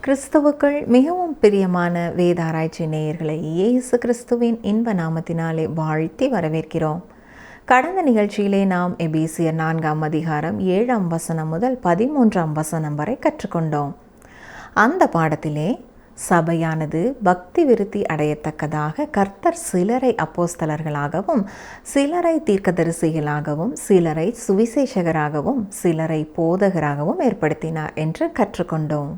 கிறிஸ்துவுக்குள் மிகவும் பிரியமான வேதாராய்ச்சி நேயர்களை இயேசு கிறிஸ்துவின் இன்ப நாமத்தினாலே வாழ்த்தி வரவேற்கிறோம். கடந்த நிகழ்ச்சியிலே நாம் எபேசியர் 4ஆம் அதிகாரம் 7ஆம் வசனம் முதல் 13ஆம் வசனம் வரை கற்றுக்கொண்டோம். அந்த பாடத்திலே சபையானது பக்தி விருத்தி அடையத்தக்கதாக கர்த்தர் சிலரை அப்போஸ்தலர்களாகவும், சிலரை தீர்க்கதரிசிகளாகவும், சிலரை சுவிசேஷகராகவும், சிலரை போதகராகவும் ஏற்படுத்தினார் என்று கற்றுக்கொண்டோம்.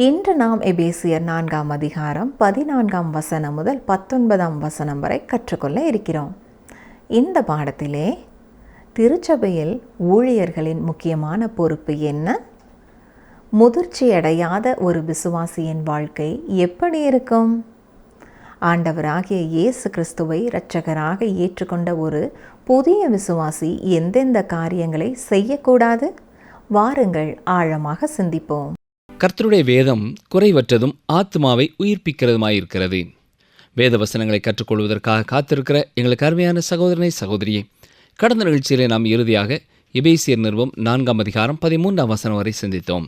இன்று நாம் எபேசியர் 4ஆம் அதிகாரம் 14ஆம் வசனம் முதல் 19ஆம் வசனம் வரை கற்றுக்கொள்ள இருக்கிறோம். இந்த பாடத்திலே திருச்சபையில் ஊழியர்களின் முக்கியமான பொறுப்பு என்ன, முதிர்ச்சியடையாத ஒரு விசுவாசியின் வாழ்க்கை எப்படி இருக்கும், ஆண்டவராகிய இயேசு கிறிஸ்துவை இரட்சகராக ஏற்றுக்கொண்ட ஒரு புதிய விசுவாசி எந்தெந்த காரியங்களை செய்யக்கூடாது, வாருங்கள் ஆழமாக சிந்திப்போம். கர்த்தருடைய வேதம் குறைவற்றதும் ஆத்மாவை உயிர்ப்பிக்கிறதுமாயிருக்கிறது. வேத வசனங்களை கற்றுக்கொள்வதற்காக காத்திருக்கிற எங்களுக்கு அருமையான சகோதரனை சகோதரியே, கடந்த நிகழ்ச்சியிலே நாம் இறுதியாக எபேசியர் நிறுவம் 4ஆம் அதிகாரம் 13ஆம் வசனம் வரை சிந்தித்தோம்.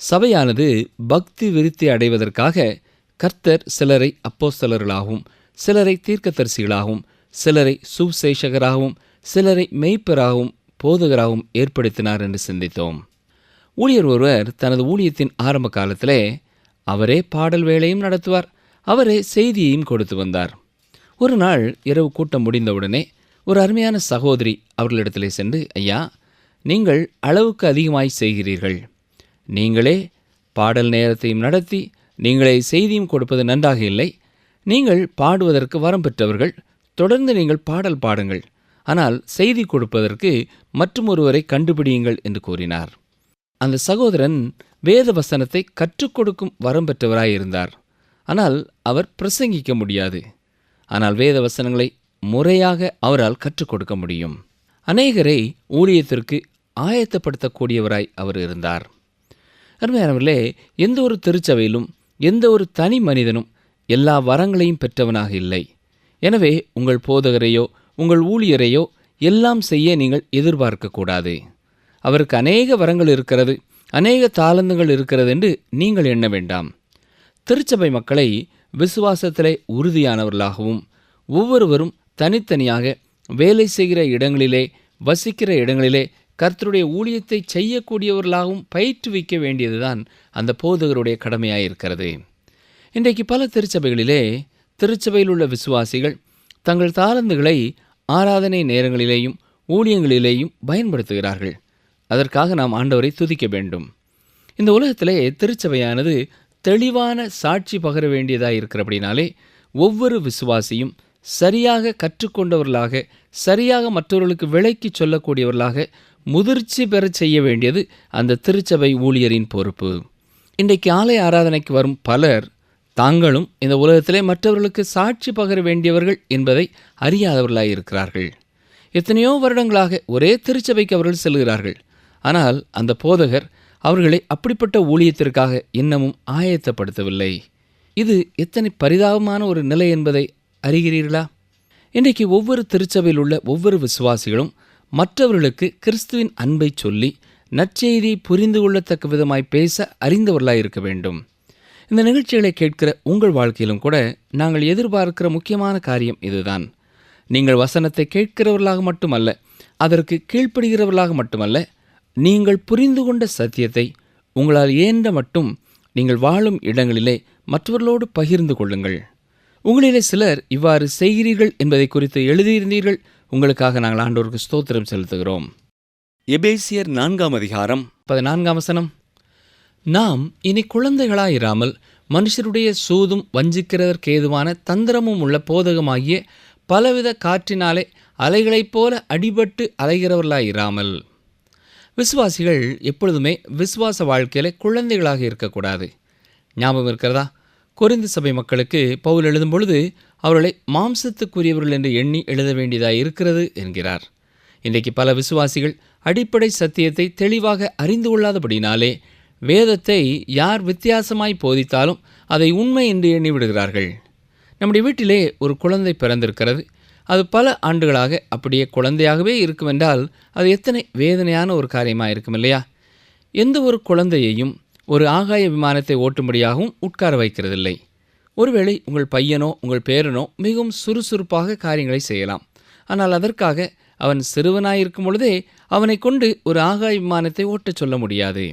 சபையானது பக்தி விருத்தி அடைவதற்காக கர்த்தர் சிலரை அப்போஸ்தலர்களாகவும், சிலரை தீர்க்கதரிசிகளாகவும், சிலரை சுவிசேஷகராகவும், சிலரை மெய்ப்பராகவும் போதகராகவும் ஏற்படுத்தினார் என்று சிந்தித்தோம். ஊழியர் ஒருவர் தனது ஊழியத்தின் ஆரம்ப காலத்திலே அவரே பாடல் வேலையும் நடத்துவார், அவரே செய்தியையும் கொடுத்து வந்தார். ஒரு நாள் இரவு கூட்டம் முடிந்தவுடனே ஒரு அருமையான சகோதரி அவர்களிடத்திலே சென்று, ஐயா, நீங்கள் அளவுக்கு அதிகமாய் செய்கிறீர்கள், நீங்களே பாடல் நேரத்தையும் நடத்தி நீங்களே செய்தியும் கொடுப்பது நன்றாக இல்லை, நீங்கள் பாடுவதற்கு வரம் பெற்றவர்கள், தொடர்ந்து நீங்கள் பாடல் பாடுங்கள், ஆனால் செய்தி கொடுப்பதற்கு மற்றும் ஒருவரை கண்டுபிடியுங்கள் என்று கூறினார். அந்த சகோதரன் வேத வசனத்தை கற்றுக் கொடுக்கும் வரம் பெற்றவராயிருந்தார். ஆனால் அவர் பிரசங்கிக்க முடியாது. ஆனால் வேத வசனங்களை முறையாக அவரால் கற்றுக் கொடுக்க முடியும். அநேகரை ஊழியத்திற்கு ஆயத்தப்படுத்தக்கூடியவராய் அவர் இருந்தார். அருமையானவர்களே, எந்த ஒரு திருச்சபையிலும் எந்த ஒரு தனி மனிதனும் எல்லா வரங்களையும் பெற்றவனாக இல்லை. எனவே உங்கள் போதகரையோ உங்கள் ஊழியரையோ எல்லாம் செய்ய நீங்கள் எதிர்பார்க்கக்கூடாது. அவருக்கு அநேக வரங்கள் இருக்கிறது, அநேக தாளந்துகள் இருக்கிறது என்று நீங்கள் எண்ண வேண்டாம். திருச்சபை மக்களை விசுவாசத்திலே உறுதியானவர்களாகவும், ஒவ்வொருவரும் தனித்தனியாக வேலை செய்கிற இடங்களிலே, வசிக்கிற இடங்களிலே கர்த்தருடைய ஊழியத்தை செய்யக்கூடியவர்களாகவும் பயிற்றுவிக்க வேண்டியதுதான் அந்த போதகருடைய கடமையாயிருக்கிறது. இன்றைக்கு பல திருச்சபைகளிலே திருச்சபையில் உள்ள விசுவாசிகள் தங்கள் தாளந்துகளை ஆராதனை நேரங்களிலேயும் ஊழியங்களிலேயும் பயன்படுத்துகிறார்கள். அதற்காக நாம் ஆண்டவரை துதிக்க வேண்டும். இந்த உலகத்திலே திருச்சபையானது தெளிவான சாட்சி பகர வேண்டியதாக இருக்கிறபடினாலே ஒவ்வொரு விசுவாசியும் சரியாக கற்றுக்கொண்டவர்களாக, சரியாக மற்றவர்களுக்கு விளக்கி சொல்லக்கூடியவர்களாக முதிர்ச்சி பெற செய்ய வேண்டியது அந்த திருச்சபை ஊழியரின் பொறுப்பு. இன்றைக்கு ஆலய ஆராதனைக்கு வரும் பலர் தாங்களும் இந்த உலகத்திலே மற்றவர்களுக்கு சாட்சி பகர வேண்டியவர்கள் என்பதை அறியாதவர்களாக இருக்கிறார்கள். எத்தனையோ வருடங்களாக ஒரே திருச்சபைக்கு அவர்கள் செல்கிறார்கள். ஆனால் அந்த போதகர் அவர்களை அப்படிப்பட்ட ஊழியத்திற்காக இன்னமும் ஆயத்தப்படுத்தவில்லை. இது எத்தனை பரிதாபமான ஒரு நிலை என்பதை அறிகிறீர்களா? இன்றைக்கு ஒவ்வொரு திருச்சபையில் உள்ள ஒவ்வொரு விசுவாசிகளும் மற்றவர்களுக்கு கிறிஸ்துவின் அன்பை சொல்லி நற்செய்தியை புரிந்து கொள்ளத்தக்க விதமாய் பேச அறிந்தவர்களாய் இருக்க வேண்டும். இந்த நிகழ்ச்சிகளை கேட்கிற உங்கள் வாழ்க்கையிலும் கூட நாங்கள் எதிர்பார்க்கிற முக்கியமான காரியம் இதுதான். நீங்கள் வசனத்தை கேட்கிறவர்களாக மட்டுமல்ல, அதற்கு கீழ்ப்படுகிறவர்களாக மட்டுமல்ல, நீங்கள் புரிந்து கொண்ட சத்தியத்தை உங்களால் இயன்ற மட்டும் நீங்கள் வாழும் இடங்களிலே மற்றவர்களோடு பகிர்ந்து கொள்ளுங்கள். உங்களிலே சிலர் இவ்வாறு செய்கிறீர்கள் என்பதை குறித்து எழுதியிருந்தீர்கள். உங்களுக்காக நாங்கள் ஆண்டவருக்கு ஸ்தோத்திரம் செலுத்துகிறோம். எபேசியர் 4ஆம் அதிகாரம் 14ஆம் வசனம், நாம் இனி குழந்தைகளாயிராமல் மனுஷருடைய சூதும் வஞ்சிக்கிறதற்கேதுவான தந்திரமும் உள்ள போதகமாகிய பலவித காற்றினாலே அலைகளைப் போல அடிபட்டு அலைகிறவர்களாயிராமல். விசுவாசிகள் எப்பொழுதுமே விசுவாச வாழ்க்கையில் குழந்தைகளாக இருக்கக்கூடாது. ஞாபகம் இருக்கிறதா? கொரிந்து சபை மக்களுக்கு பவுல் எழுதும் பொழுது அவர்களை மாம்சத்துக்குரியவர்கள் என்று எண்ணி எழுத வேண்டியதாக இருக்கிறது என்கிறார். இன்றைக்கு பல விசுவாசிகள் அடிப்படை சத்தியத்தை தெளிவாக அறிந்து கொள்ளாதபடினாலே வேதத்தை யார் வித்தியாசமாய் போதித்தாலும் அதை உண்மை என்று எண்ணி விடுகிறார்கள். நம்முடைய வீட்டிலே ஒரு குழந்தை பிறந்திருக்கிறது. அது பல ஆண்டுகளாக அப்படியே குழந்தையாகவே இருக்குமென்றால் அது எத்தனை வேதனையான ஒரு காரியமாக இருக்கும் இல்லையா? எந்த ஒரு குழந்தையையும் ஒரு ஆகாய விமானத்தை ஓட்டும்படியாகவும் உட்கார வைக்கிறதில்லை. ஒருவேளை உங்கள் பையனோ உங்கள் பேரனோ மிகவும் சுறுசுறுப்பாக காரியங்களை செய்யலாம். ஆனால் அதற்காக அவன் சிறுவனாயிருக்கும் பொழுதே அவனை கொண்டு ஒரு ஆகாய விமானத்தை ஓட்டச் சொல்ல முடியாது.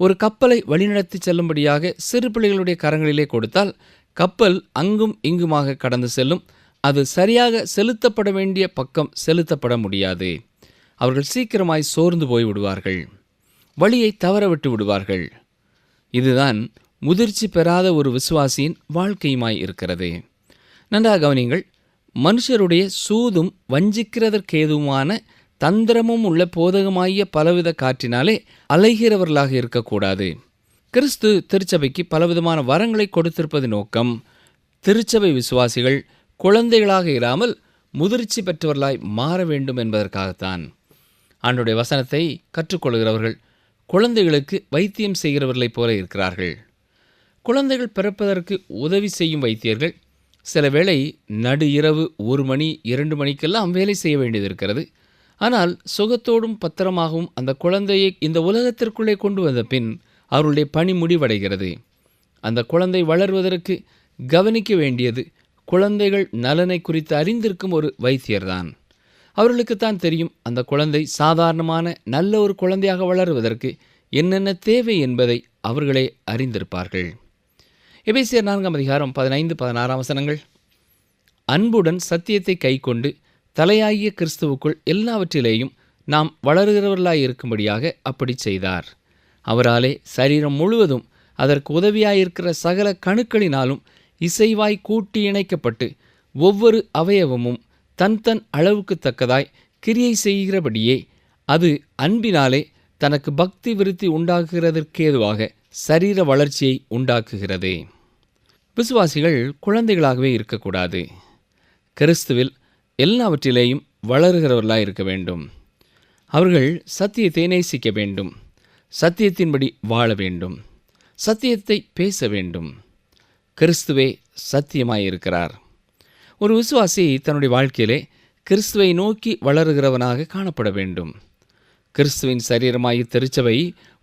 ஒரு கப்பலை வழிநடத்தி செல்லும்படியாக சிறு பிள்ளைகளுடைய கரங்களிலே கொடுத்தால் கப்பல் அங்கும் இங்குமாக கடந்து செல்லும். அது சரியாக செலுத்தப்பட வேண்டிய பக்கம் செலுத்தப்பட முடியாது. அவர்கள் சீக்கிரமாய் சோர்ந்து போய் விடுவார்கள், வழியை தவற விட்டு விடுவார்கள். இதுதான் முதிர்ச்சி பெறாத ஒரு விசுவாசியின் வாழ்க்கையுமாய் இருக்கிறது. நன்றாக கவனியுங்கள். மனுஷருடைய சூதும் வஞ்சிக்கிறதற்கேதுமான தந்திரமும் உள்ள போதகமாகிய பலவித காற்றினாலே அலைகிறவர்களாக இருக்கக்கூடாது. கிறிஸ்து திருச்சபைக்கு பலவிதமான வரங்களை கொடுத்திருப்பது நோக்கம் திருச்சபை விசுவாசிகள் குழந்தைகளாக இராமல் முதிர்ச்சி பெற்றவர்களாய் மாற வேண்டும் என்பதற்காகத்தான். ஆண்டவருடைய வசனத்தை கற்றுக்கொள்கிறவர்கள் குழந்தைகளுக்கு வைத்தியம் செய்கிறவர்களைப் போல இருக்கிறார்கள். குழந்தைகள் பிறப்பதற்கு உதவி செய்யும் வைத்தியர்கள் சில வேளை நடு இரவு 1 மணி 2 மணிக்கெல்லாம் வேலை செய்ய வேண்டியது இருக்கிறது. ஆனால் சுகத்தோடும் பத்திரமாகவும் அந்த குழந்தையை இந்த உலகத்திற்குள்ளே கொண்டு வந்த பின் அவருடைய பணி முடிவடைகிறது. அந்த குழந்தை வளர்வதற்கு கவனிக்க வேண்டியது குழந்தைகள் நலனை குறித்து அறிந்திருக்கும் ஒரு வைத்தியர்தான். அவர்களுக்குத்தான் தெரியும் அந்த குழந்தை சாதாரணமான நல்ல ஒரு குழந்தையாக வளருவதற்கு என்னென்ன தேவை என்பதை அவர்களே அறிந்திருப்பார்கள். எபேசியர் 4:15-16 அன்புடன் சத்தியத்தை கைக்கொண்டு தலையாகிய கிறிஸ்துவுக்குள் எல்லாவற்றிலேயும் நாம் வளருகிறவர்களாய் இருக்கும்படியாக அப்படி செய்தார். அவராலே சரீரம் முழுவதும் அதற்கு உதவியாயிருக்கிற சகல கணுக்களினாலும் இசைவாய் கூட்டி இணைக்கப்பட்டு ஒவ்வொரு அவயவமும் தன் தன் அளவுக்கு தக்கதாய் கிரியை செய்கிறபடியே அது அன்பினாலே தனக்கு பக்தி விருத்தி உண்டாக்குகிறதற்கேதுவாக சரீர வளர்ச்சியை உண்டாக்குகிறது. விசுவாசிகள் குழந்தைகளாகவே இருக்கக்கூடாது. கிறிஸ்துவில் எல்லாவற்றிலேயும் வளருகிறவர்களாக இருக்க வேண்டும். அவர்கள் சத்தியத்தை நேசிக்க வேண்டும், சத்தியத்தின்படி வாழ வேண்டும், சத்தியத்தை பேச வேண்டும். கிறிஸ்துவே சத்தியமாயிருக்கிறார். ஒரு விசுவாசி தன்னுடைய வாழ்க்கையிலே கிறிஸ்துவை நோக்கி வளருகிறவனாக காணப்பட வேண்டும். கிறிஸ்துவின் சரீரமாகிய திருச்சபை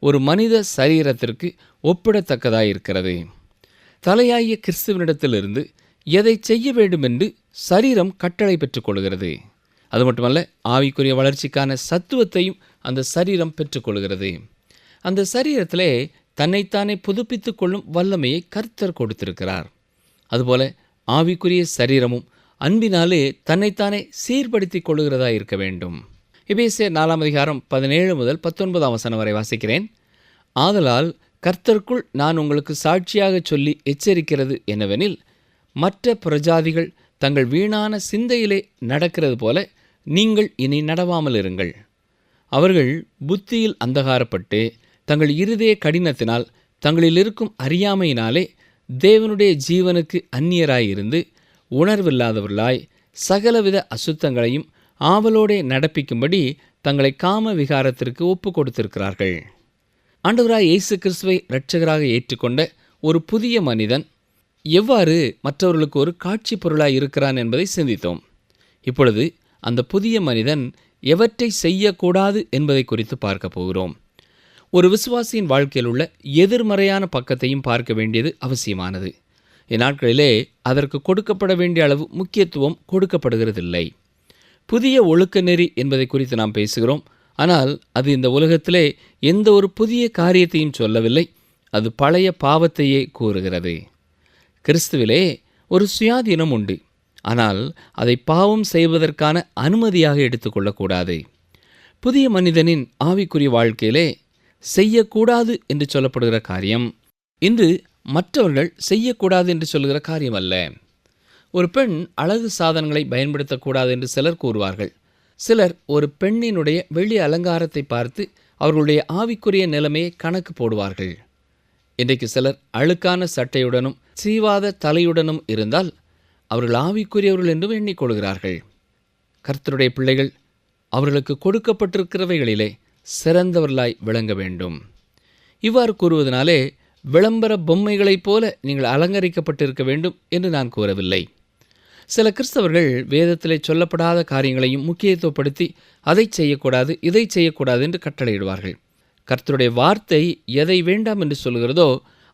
ஒரு மனித சரீரத்திற்கு ஒப்பிடத்தக்கதாயிருக்கிறது. தலையாகிய கிறிஸ்துவனிடத்திலிருந்து எதை செய்ய வேண்டும் என்று சரீரம் கட்டளை பெற்றுக்கொள்கிறது. அது மட்டுமல்ல, ஆவிக்குரிய வளர்ச்சிக்கான சத்துவத்தையும் அந்த சரீரம் பெற்றுக்கொள்கிறது. அந்த சரீரத்திலே தன்னைத்தானே புதுப்பித்துக் கொள்ளும் வல்லமையை கர்த்தர் கொடுத்திருக்கிறார். அதுபோல ஆவிக்குரிய சரீரமும் அன்பினாலே தன்னைத்தானே சீர்படுத்திக் கொள்ளுகிறதா இருக்க வேண்டும். எபேசியர் 4:17-19 வரை வாசிக்கிறேன். ஆதலால் கர்த்தருக்குள் நான் உங்களுக்கு சாட்சியாக சொல்லி எச்சரிக்கிறது என்னவெனில், மற்ற பிரஜாதிகள் தங்கள் வீணான சிந்தையிலே நடக்கிறது போல நீங்கள் இனி நடவாமல் இருங்கள். அவர்கள் புத்தியில் அந்தகாரப்பட்டு தங்கள் இருதய கடினத்தினால் தங்களில் இருக்கும் அறியாமையினாலே தேவனுடைய ஜீவனுக்கு அந்நியராயிருந்து உணர்வில்லாதவர்களாய் சகலவித அசுத்தங்களையும் ஆவலோடே நடப்பிக்கும்படி தங்களை காம விகாரத்திற்கு ஒப்பு கொடுத்திருக்கிறார்கள். ஆண்டவராய் இயேசு கிறிஸ்துவை இரட்சகராக ஏற்றுக்கொண்ட ஒரு புதிய மனிதன் எவ்வாறு மற்றவர்களுக்கு ஒரு காட்சி பொருளாய் இருக்கிறான் என்பதை சிந்தித்தோம். இப்பொழுது அந்த புதிய மனிதன் எவற்றை செய்யக்கூடாது என்பதை குறித்து பார்க்க போகிறோம். ஒரு விசுவாசியின் வாழ்க்கையில் உள்ள எதிர்மறையான பக்கத்தையும் பார்க்க வேண்டியது அவசியமானது. இந்நாட்களிலே அதற்கு கொடுக்கப்பட வேண்டிய அளவு முக்கியத்துவம் கொடுக்கப்படுகிறதில்லை. புதிய ஒழுக்க நெறி என்பதை குறித்து நாம் பேசுகிறோம். ஆனால் அது இந்த உலகத்திலே எந்த ஒரு புதிய காரியத்தையும் சொல்லவில்லை. அது பழைய பாவத்தையே கூறுகிறது. கிறிஸ்துவிலே ஒரு சுயாதீனம் உண்டு. ஆனால் அதை பாவம் செய்வதற்கான அனுமதியாக எடுத்துக்கொள்ளக்கூடாது. புதிய மனிதனின் ஆவிக்குரிய வாழ்க்கையிலே செய்யக்கூடாது என்று சொல்லப்படுகிற காரியம் இன்று மற்றவர்கள் செய்யக்கூடாது என்று சொல்கிற காரியம் அல்ல. ஒரு பெண் அழகு சாதனங்களை பயன்படுத்தக்கூடாது என்று சிலர் கூறுவார்கள். சிலர் ஒரு பெண்ணினுடைய வெள்ளி அலங்காரத்தை பார்த்து அவர்களுடைய ஆவிக்குரிய நிலைமையை கணக்கு போடுவார்கள். இன்றைக்கு சிலர் அழுக்கான சட்டையுடனும் சீவாத தலையுடனும் இருந்தால் அவர்கள் ஆவிக்குரியவர்கள் என்றும் எண்ணிக்கொள்கிறார்கள். கர்த்தருடைய பிள்ளைகள் அவர்களுக்கு கொடுக்கப்பட்டிருக்கிறவைகளிலே சிறந்தவர்களாய் விளங்க வேண்டும். இவ்வாறு கூறுவதனாலே விளம்பர பொம்மைகளைப் போல நீங்கள் அலங்கரிக்கப்பட்டிருக்க வேண்டும் என்று நான் கூறவில்லை. சில கிறிஸ்தவர்கள் வேதத்திலே சொல்லப்படாத காரியங்களையும் முக்கியத்துவப்படுத்தி அதை செய்யக்கூடாது இதை செய்யக்கூடாது என்று கட்டளையிடுவார்கள். கர்த்தருடைய வார்த்தை எதை வேண்டாம் என்று சொல்கிறதோ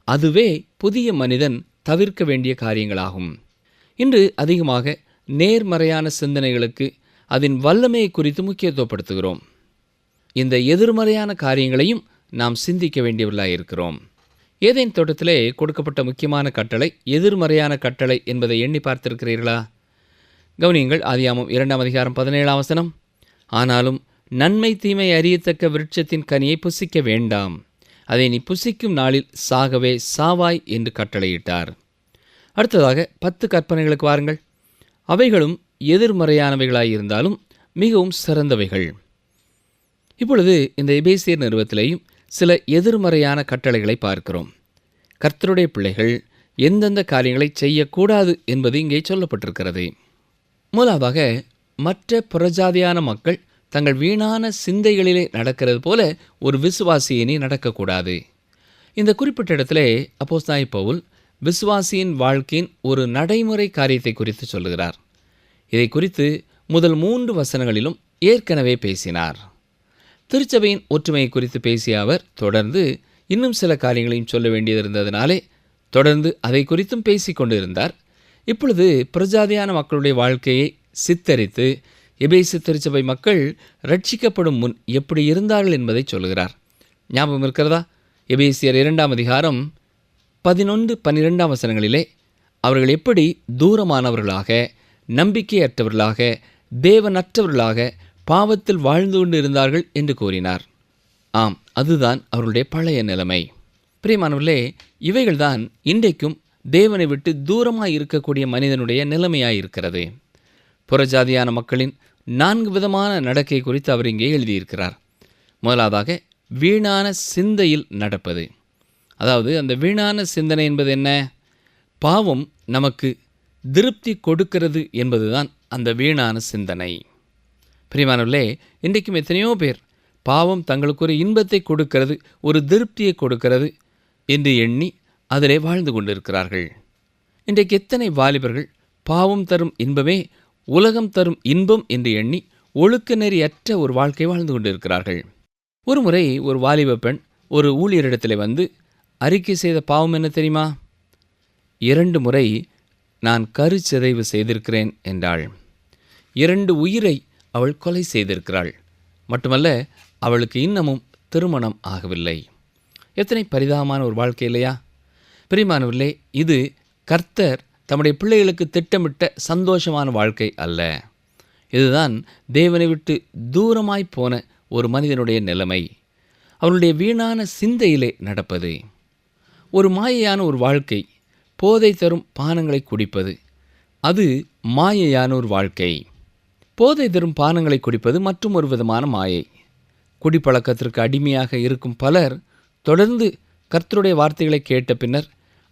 அதுவே புதிய மனிதன் தவிர்க்க வேண்டிய காரியங்களாகும். இன்று அதிகமாக நேர்மறையான சிந்தனைகளுக்கு அதன் வல்லமையை குறித்து முக்கியத்துவப்படுத்துகிறோம். இந்த எதிர்மறையான காரியங்களையும் நாம் சிந்திக்க வேண்டியவர்களாக இருக்கிறோம். ஏதேன் தோட்டத்திலே கொடுக்கப்பட்ட முக்கியமான கட்டளை எதிர்மறையான கட்டளை என்பதை எண்ணி பார்த்திருக்கிறீர்களா? கவனியுங்கள். ஆதியாகமம் 2:17 ஆனாலும் நன்மை தீமை அறியத்தக்க விருட்சத்தின் கனியை புசிக்க வேண்டாம், அதை நீ புசிக்கும் நாளில் சாகவே சாவாய் என்று கட்டளையிட்டார். அடுத்ததாக 10 கற்பனைகளுக்கு வாருங்கள். அவைகளும் எதிர்மறையானவைகளாயிருந்தாலும் மிகவும் சிறந்தவைகள். இப்பொழுது இந்த எபேசியர் நிறுவத்திலேயும் சில எதிர்மறையான கட்டளைகளை பார்க்கிறோம். கர்த்தருடைய பிள்ளைகள் எந்தெந்த காரியங்களை செய்யக்கூடாது என்பது இங்கே சொல்லப்பட்டிருக்கிறது. முதலாவதாக, மற்ற புறஜாதியான மக்கள் தங்கள் வீணான சிந்தைகளிலே நடக்கிறது போல ஒரு விசுவாசியினி நடக்கக்கூடாது. இந்த குறிப்பிட்ட இடத்திலே அப்போஸ்தலனாகிய பவுல் விசுவாசியின் வாழ்க்கையின் ஒரு நடைமுறை காரியத்தை குறித்து சொல்லுகிறார். இதை குறித்து முதல் 3 வசனங்களிலும் ஏற்கனவே பேசினார். திருச்சபையின் ஒற்றுமையை குறித்து பேசிய அவர் தொடர்ந்து இன்னும் சில காரியங்களையும் சொல்ல வேண்டியது இருந்ததினாலே தொடர்ந்து அதை குறித்தும் பேசிக்கொண்டு இருந்தார். இப்பொழுது பிரஜாதியான மக்களுடைய வாழ்க்கையை சித்தரித்து எபேசு திருச்சபை மக்கள் ரட்சிக்கப்படும் முன் எப்படி இருந்தார்கள் என்பதை சொல்கிறார். ஞாபகம் இருக்கிறதா? எபேசியர் 2:11-12 அவர்கள் எப்படி தூரமானவர்களாக, நம்பிக்கையற்றவர்களாக, தேவனற்றவர்களாக, பாவத்தில் வாழ்ந்து கொண்டு இருந்தார்கள் என்று கூறினார். ஆம், அதுதான் அவர்களுடைய பழைய நிலைமை. பிரியமானவர்களே, இவைகள்தான் இன்றைக்கும் தேவனை விட்டு தூரமாய் இருக்கக்கூடிய மனிதனுடைய நிலைமையாயிருக்கிறது. புறஜாதியான மக்களின் 4 விதமான நடக்கை குறித்து அவர் இங்கே எழுதியிருக்கிறார். முதலாவதாக, வீணான சிந்தையில் நடப்பது. அதாவது அந்த வீணான சிந்தனை என்பது என்ன? பாவம் நமக்கு திருப்தி கொடுக்கிறது என்பதுதான் அந்த வீணான சிந்தனை. பிரியமானவர்களே, இன்றைக்கும் எத்தனையோ பேர் பாவம் தங்களுக்கு ஒரு இன்பத்தை கொடுக்கிறது, ஒரு திருப்தியை கொடுக்கிறது என்று எண்ணி அதிலே வாழ்ந்து கொண்டிருக்கிறார்கள். இன்றைக்கு எத்தனை வாலிபர்கள் பாவம் தரும் இன்பமே உலகம் தரும் இன்பம் என்று எண்ணி ஒழுக்க நெறியற்ற ஒரு வாழ்க்கை வாழ்ந்து கொண்டிருக்கிறார்கள். ஒரு முறை ஒரு வாலிப பெண் ஒரு ஊழியரிடத்தில் வந்து அறிக்கை செய்த பாவம் என்ன தெரியுமா? 2 முறை நான் கருச்சிதைவு செய்திருக்கிறேன் என்றாள். 2 உயிரை அவள் கொலை செய்திருக்கிறாள். மட்டுமல்ல, அவளுக்கு இன்னமும் திருமணம் ஆகவில்லை. எத்தனை பரிதாபமான ஒரு வாழ்க்கை இல்லையா? பிரியமானவர்களே, இது கர்த்தர் தம்முடைய பிள்ளைகளுக்கு திட்டமிட்ட சந்தோஷமான வாழ்க்கை அல்ல. இதுதான் தேவனை விட்டு தூரமாய் போன ஒரு மனிதனுடைய நிலைமை. அவனுடைய வீணான சிந்தையிலே நடப்பது. ஒரு மாயையான ஒரு வாழ்க்கை, போதை தரும் பானங்களை குடிப்பது, அது மாயையான ஒரு வாழ்க்கை. போதை தரும் பானங்களை குடிப்பது மற்றும் ஒரு விதமான மாயை. குடிப்பழக்கத்திற்கு அடிமையாக இருக்கும் பலர் தொடர்ந்து கர்த்தருடைய வார்த்தைகளை கேட்ட பின்னர்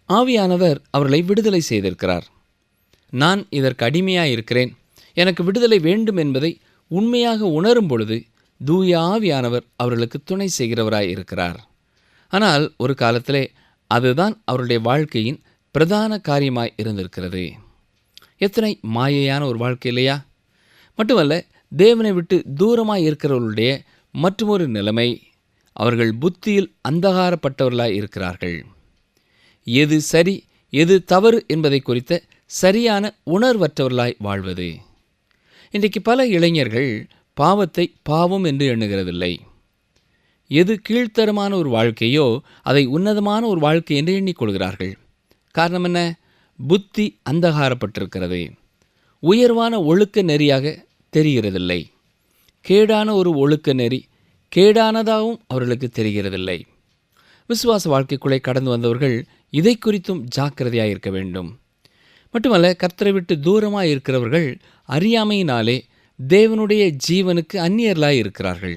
ஆவியானவர் அவர்களை விடுதலை செய்திருக்கிறார். நான் இதற்கு அடிமையாயிருக்கிறேன், எனக்கு விடுதலை வேண்டும் என்பதை உண்மையாக உணரும் பொழுது தூய ஆவியானவர் அவர்களுக்கு துணை செய்கிறவராய் இருக்கிறார். ஆனால் ஒரு காலத்திலே அதுதான் அவருடைய வாழ்க்கையின் பிரதான காரியமாய் இருந்திருக்கிறது. எத்தனை மாயையான ஒரு வாழ்க்கை இல்லையா? மட்டுமல்ல, தேவனை விட்டு தூரமாய் இருக்கிறவர்களுடைய மற்றொரு நிலைமை, அவர்கள் புத்தியில் அந்தகாரப்பட்டவர்களாய் இருக்கிறார்கள். எது சரி எது தவறு என்பதை குறித்த சரியான உணர்வற்றவர்களாய் வாழ்வது. இன்றைக்கு பல இளைஞர்கள் பாவத்தை பாவம் என்று எண்ணுகிறதில்லை. எது கீழ்த்தரமான ஒரு வாழ்க்கையோ அதை உன்னதமான ஒரு வாழ்க்கை என்று எண்ணிக்கொள்கிறார்கள். காரணம் என்ன? புத்தி அந்தகாரப்பட்டிருக்கிறது. உயர்வான ஒழுக்க நெறியாக தெரிகிறதில்லை. கேடான ஒரு ஒழுக்க நெறி கேடானதாகவும் அவர்களுக்கு தெரிகிறதில்லை. விசுவாச வாழ்க்கைக்குள்ளே கடந்து வந்தவர்கள் இதை குறித்தும் ஜாக்கிரதையாக இருக்க வேண்டும். மட்டுமல்ல, கர்த்தரை விட்டு தூரமாக இருக்கிறவர்கள் அறியாமையினாலே தேவனுடைய ஜீவனுக்கு அந்நியர்களாய் இருக்கிறார்கள்.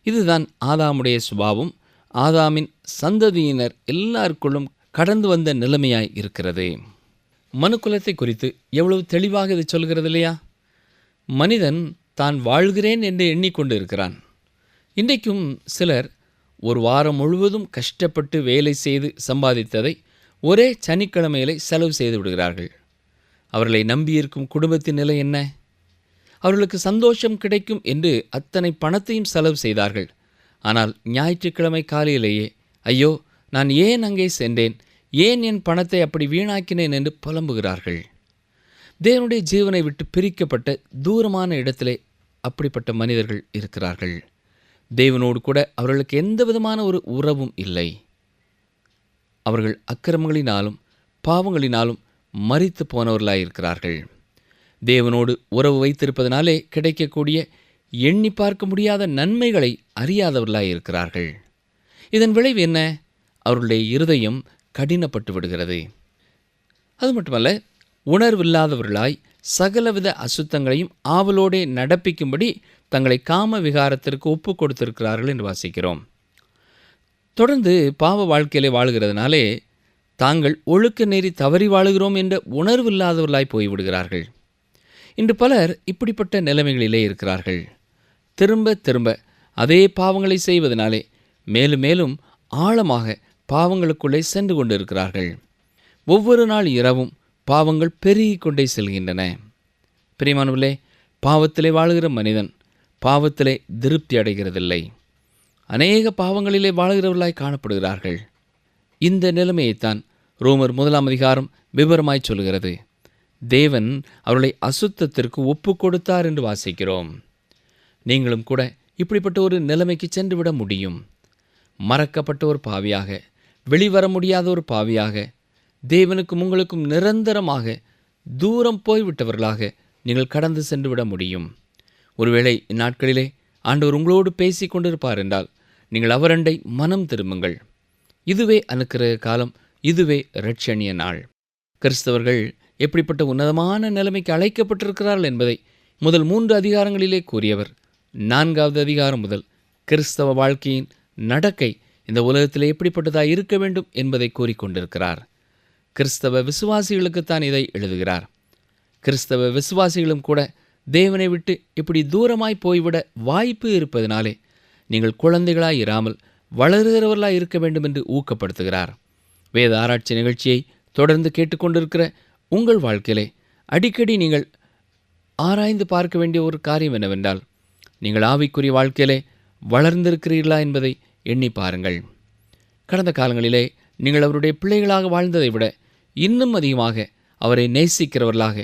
இதுதான் ஆதாமுடைய சுபாவம். ஆதாமின் சந்ததியினர் எல்லாருக்குள்ளும் கடந்து வந்த நிலைமையாய் இருக்கிறது. மனுக்குலத்தை குறித்து எவ்வளவு தெளிவாக இதை சொல்கிறது இல்லையா? மனிதன் தான் வாழ்கிறேன் என்று எண்ணிக்கொண்டு இருக்கிறான். இன்றைக்கும் சிலர் ஒரு வாரம் முழுவதும் கஷ்டப்பட்டு வேலை செய்து சம்பாதித்ததை ஒரே சனிக்கிழமையிலே செலவு செய்து விடுகிறார்கள். அவர்களை நம்பியிருக்கும் குடும்பத்தின் நிலை என்ன? அவர்களுக்கு சந்தோஷம் கிடைக்கும் என்று அத்தனை பணத்தையும் செலவு செய்தார்கள். ஆனால் ஞாயிற்றுக்கிழமை காலையிலேயே, ஐயோ, நான் ஏன் அங்கே சென்றேன், ஏன் என் பணத்தை அப்படி வீணாக்கினேன் என்று புலம்புகிறார்கள். தேவனுடைய ஜீவனை விட்டு பிரிக்கப்பட்ட தூரமான இடத்திலே அப்படிப்பட்ட மனிதர்கள் இருக்கிறார்கள். தேவனோடு கூட அவர்களுக்கு எந்த விதமான ஒரு உறவும் இல்லை. அவர்கள் அக்கிரமங்களினாலும் பாவங்களினாலும் மரித்து போனவர்களாயிருக்கிறார்கள். தேவனோடு உறவு வைத்திருப்பதனாலே கிடைக்கக்கூடிய எண்ணி பார்க்க முடியாத நன்மைகளை அறியாதவர்களாயிருக்கிறார்கள். இதன் விளைவு என்ன? அவர்களுடைய இருதயம் கடினப்பட்டு விடுகிறது. அது மட்டுமல்ல, உணர்வில்லாதவர்களாய் சகலவித அசுத்தங்களையும் ஆவலோடே நடப்பிக்கும்படி தங்களை காம விகாரத்திற்கு ஒப்பு கொடுத்திருக்கிறார்கள் என்று வாசிக்கிறோம். தொடர்ந்து பாவ வாழ்க்கையிலே வாழுகிறதுனாலே தாங்கள் ஒழுக்க நெறி தவறி வாழுகிறோம் என்ற உணர்வில்லாதவர்களாய் போய்விடுகிறார்கள். இன்று பலர் இப்படிப்பட்ட நிலைமைகளிலே இருக்கிறார்கள். திரும்ப திரும்ப அதே பாவங்களை செய்வதனாலே மேலும் மேலும் ஆழமாக பாவங்களுக்குள்ளே சென்று கொண்டு இருக்கிறார்கள். ஒவ்வொரு நாள் இரவும் பாவங்கள் பெருகிக் கொண்டே செல்கின்றன. பிரியமானவர்களே, பாவத்திலே வாழுகிற மனிதன் பாவத்திலே திருப்தி அடைகிறதில்லை. அநேக பாவங்களிலே வாழுகிறவர்களாய் காணப்படுகிறார்கள். இந்த நிலைமையைத்தான் ரோமர் 1 அதிகாரம் விவரமாய் சொல்கிறது. தேவன் அவர்களை அசுத்தத்திற்கு ஒப்பு கொடுத்தார் என்று வாசிக்கிறோம். நீங்களும் கூட இப்படிப்பட்ட ஒரு நிலைமைக்கு சென்றுவிட முடியும். மறக்கப்பட்ட ஒரு பாவியாக, வெளிவர முடியாத ஒரு பாவியாக, தேவனுக்கும் உங்களுக்கும் நிரந்தரமாக தூரம் போய்விட்டவர்களாக நீங்கள் கடந்து சென்று விட முடியும். ஒருவேளை இந்நாட்களிலே ஆண்டவர் உங்களோடு பேசி கொண்டிருப்பார் என்றால் நீங்கள் அவரண்டை மனம் திரும்புங்கள். இதுவே அனுக்கிரக காலம், இதுவே இரட்சணிய நாள். கிறிஸ்தவர்கள் எப்படிப்பட்ட உன்னதமான நிலைமைக்கு அழைக்கப்பட்டிருக்கிறார்கள் என்பதை முதல் 3 அதிகாரங்களிலே கூறியவர் 4வது அதிகாரம் முதல் கிறிஸ்தவ வாழ்க்கையின் நடக்கை இந்த உலகத்தில் எப்படிப்பட்டதாக இருக்க வேண்டும் என்பதை கூறிக்கொண்டிருக்கிறார். கிறிஸ்தவ விசுவாசிகளுக்குத்தான் இதை எழுதுகிறார். கிறிஸ்தவ விசுவாசிகளும் கூட தேவனை விட்டு இப்படி தூரமாய் போய்விட வாய்ப்பு இருப்பதனாலே நீங்கள் குழந்தைகளாய் இராமல் வளருகிறவர்களாய் இருக்க வேண்டும் என்று ஊக்கப்படுத்துகிறார். வேத ஆராய்ச்சி நிகழ்ச்சியை தொடர்ந்து கேட்டுக்கொண்டிருக்கிற உங்கள் வாழ்க்கையிலே அடிக்கடி நீங்கள் ஆராய்ந்து பார்க்க வேண்டிய ஒரு காரியம் என்னவென்றால், நீங்கள் ஆவிக்குரிய வாழ்க்கையிலே வளர்ந்திருக்கிறீர்களா என்பதை எண்ணி பாருங்கள். கடந்த காலங்களிலே நீங்கள் அவருடைய பிள்ளைகளாக வாழ்ந்ததை விட இன்னும் அதிகமாக அவரை நேசிக்கிறவர்களாக,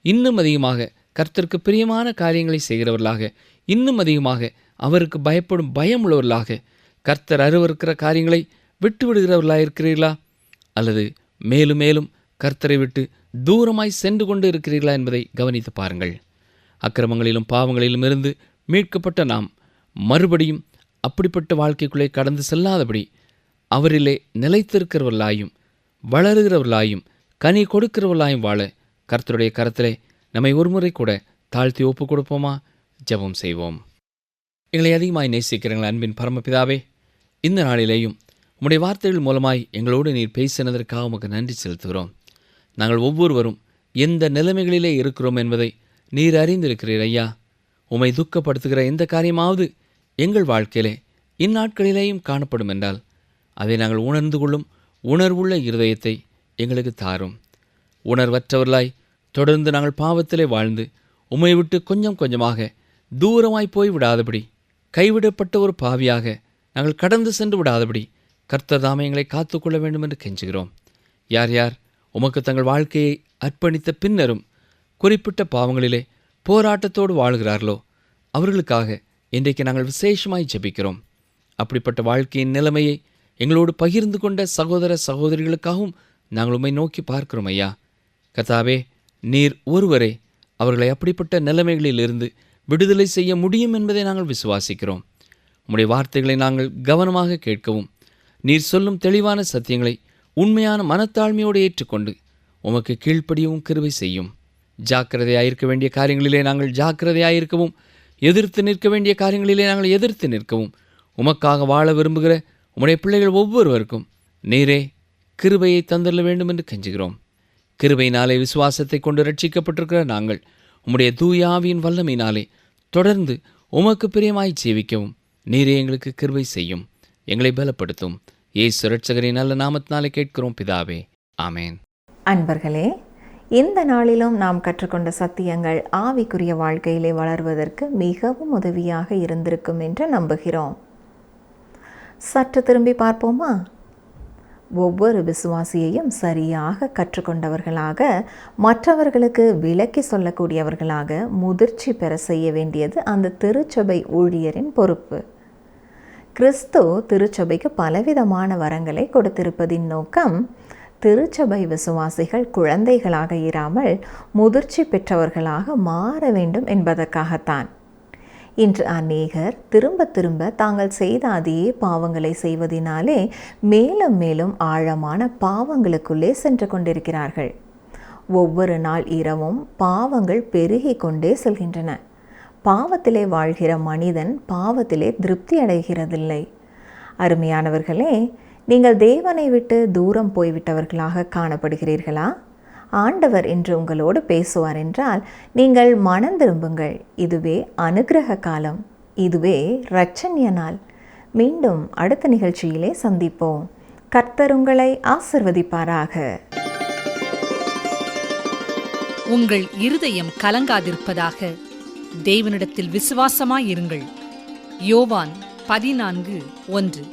இன்னும் அதிகமாக கர்த்தருக்கு பிரியமான காரியங்களை செய்கிறவர்களாக, இன்னும் அதிகமாக அவருக்கு பயப்படும் பயமுள்ளவர்களாக, கர்த்தர் அருவருக்கிற காரியங்களை விட்டு விடுகிறவர்களாக இருக்கிறீர்களா? அல்லது மேலும் மேலும் கர்த்தரை விட்டு தூரமாய் சென்று கொண்டு இருக்கிறீர்களா என்பதை கவனித்து பாருங்கள். அக்கிரமங்களிலும் பாவங்களிலும் இருந்து மீட்கப்பட்ட நாம் மறுபடியும் அப்படிப்பட்ட வாழ்க்கைக்குள்ளே கடந்து செல்லாதபடி அவரிலே நிலைத்திருக்கிறவர்களாயும் வளருகிறவர்களாயும் கனி கொடுக்கிறவர்களாயும் வாழ கர்த்தருடைய கரத்திலே நம்மை ஒருமுறை கூட தாழ்த்தி ஒப்பு கொடுப்போமா? ஜெபம் செய்வோம். எங்களை அதிகமாய் நேசிக்கிறீர்கள் அன்பின் பரமபிதாவே, இந்த நாளிலேயும் உம்முடைய வார்த்தைகள் மூலமாய் எங்களோடு நீர் பேசினதற்காக உமக்கு நன்றி செலுத்துகிறோம். நாங்கள் ஒவ்வொருவரும் எந்த நிலைமைகளிலே இருக்கிறோம் என்பதை நீர் அறிந்திருக்கிறீர் ஐயா. உம்மை துக்கப்படுத்துகிற எந்த காரியமாவது எங்கள் வாழ்க்கையிலே இந்நாட்களிலேயும் காணப்படும் என்றால் அதை நாங்கள் உணர்ந்து கொள்ளும் உணர்வுள்ள இருதயத்தை எங்களுக்கு தாரும். உணர்வற்றவர்களாய் தொடர்ந்து நாங்கள் பாவத்திலே வாழ்ந்து உம்மை விட்டு கொஞ்சம் கொஞ்சமாக தூரமாய் போய் விடாதபடி, கைவிடப்பட்ட ஒரு பாவியாக நாங்கள் கடந்து சென்று விடாதபடி கர்த்தர் தாமே எங்களை காத்துக்கொள்ள வேண்டும் என்று கெஞ்சுகிறோம். யார் யார் உமக்கு தங்கள் வாழ்க்கையை அர்ப்பணித்த பின்னரும் குறிப்பிட்ட பாவங்களிலே போராட்டத்தோடு வாழ்கிறார்களோ அவர்களுக்காக இன்றைக்கு நாங்கள் விசேஷமாய் ஜெபிக்கிறோம். அப்படிப்பட்ட வாழ்க்கையின் நிலைமையை எங்களோடு பகிர்ந்து கொண்ட சகோதர சகோதரிகளுக்காகவும் நாங்கள் உம்மை நோக்கி பார்க்கிறோம் ஐயா. கர்த்தாவே, நீர் ஒருவரே அவர்களை அப்படிப்பட்ட நிலைமைகளிலிருந்து விடுதலை செய்ய முடியும் என்பதை நாங்கள் விசுவாசிக்கிறோம். உம்முடைய வார்த்தைகளை நாங்கள் கவனமாக கேட்கவும், நீர் சொல்லும் தெளிவான சத்தியங்களை உண்மையான மனத்தாழ்மையோடு ஏற்றுக்கொண்டு உமக்கு கீழ்ப்படியவும் கிருபை செய்யும். ஜாக்கிரதையாயிருக்க வேண்டிய காரியங்களிலே நாங்கள் ஜாக்கிரதையாயிருக்கவும், எதிர்த்து நிற்க வேண்டிய காரியங்களிலே நாங்கள் எதிர்த்து நிற்கவும், உமக்காக வாழ விரும்புகிற உம்முடைய பிள்ளைகள் ஒவ்வொருவருக்கும் நீரே கிருபையை தந்தள்ள வேண்டும் என்று கெஞ்சுகிறோம். கிருபையினாலே விசுவாசத்தை கொண்டு ரட்சிக்கப்பட்டிருக்கிற நாங்கள் உம்முடைய தூய ஆவியின் வல்லமையினாலே தொடர்ந்து உமக்கு பிரியமாய் ஜீவிக்கவும் நீரே எங்களுக்கு கிருபை செய்யும். எங்களை பலப்படுத்தும். இயேசு இரட்சகரின் நல்ல நாமத்தினாலே கேட்கிறோம் பிதாவே, ஆமேன். அன்பர்களே, இந்த நாளிலும் நாம் கற்றுக்கொண்ட சத்தியங்கள் ஆவிக்குரிய வாழ்க்கையிலே வளர்வதற்கு மிகவும் உதவியாக இருந்திருக்கும் என்று நம்புகிறோம். சற்று திரும்பி பார்ப்போமா? ஒவ்வொரு விசுவாசியையும் சரியாக கற்றுக்கொண்டவர்களாக, மற்றவர்களுக்கு விளக்கி சொல்லக்கூடியவர்களாக முதிர்ச்சி பெற செய்ய வேண்டியது அந்த திருச்சபை ஊழியரின் பொறுப்பு. கிறிஸ்து திருச்சபைக்கு பலவிதமான வரங்களை கொடுத்திருப்பதின் நோக்கம், திருச்சபை விசுவாசிகள் குழந்தைகளாக இராமல் முதிர்ச்சி பெற்றவர்களாக மாற வேண்டும் என்பதற்காகத்தான். இன்று அநேகர் திரும்ப திரும்ப தாங்கள் செய்த அதே பாவங்களை செய்வதினாலே மேலும் மேலும் ஆழமான பாவங்களுக்குள்ளே சென்று கொண்டிருக்கிறார்கள். ஒவ்வொரு நாள் இரவும் பாவங்கள் பெருகி கொண்டே செல்கின்றன. பாவத்திலே வாழ்கிற மனிதன் பாவத்திலே திருப்தி அடைகிறதில்லை. அருமையானவர்களே, நீங்கள் தேவனை விட்டு தூரம் போய்விட்டவர்களாக காணப்படுகிறீர்களா? ஆண்டவர் இன்று உங்களோடு பேசுவார் என்றால் நீங்கள் மனம் திரும்புங்கள். இதுவே அனுக்கிரக காலம், இதுவே இரட்சணிய நாள். மீண்டும் அடுத்த நிகழ்ச்சியிலே சந்திப்போம். கர்த்தர் உங்களை ஆசிர்வதிப்பாராக. உங்கள் இருதயம் கலங்காதிருப்பதாக தேவனிடத்தில் விசுவாசமாயிருங்கள். யோவான் 14:1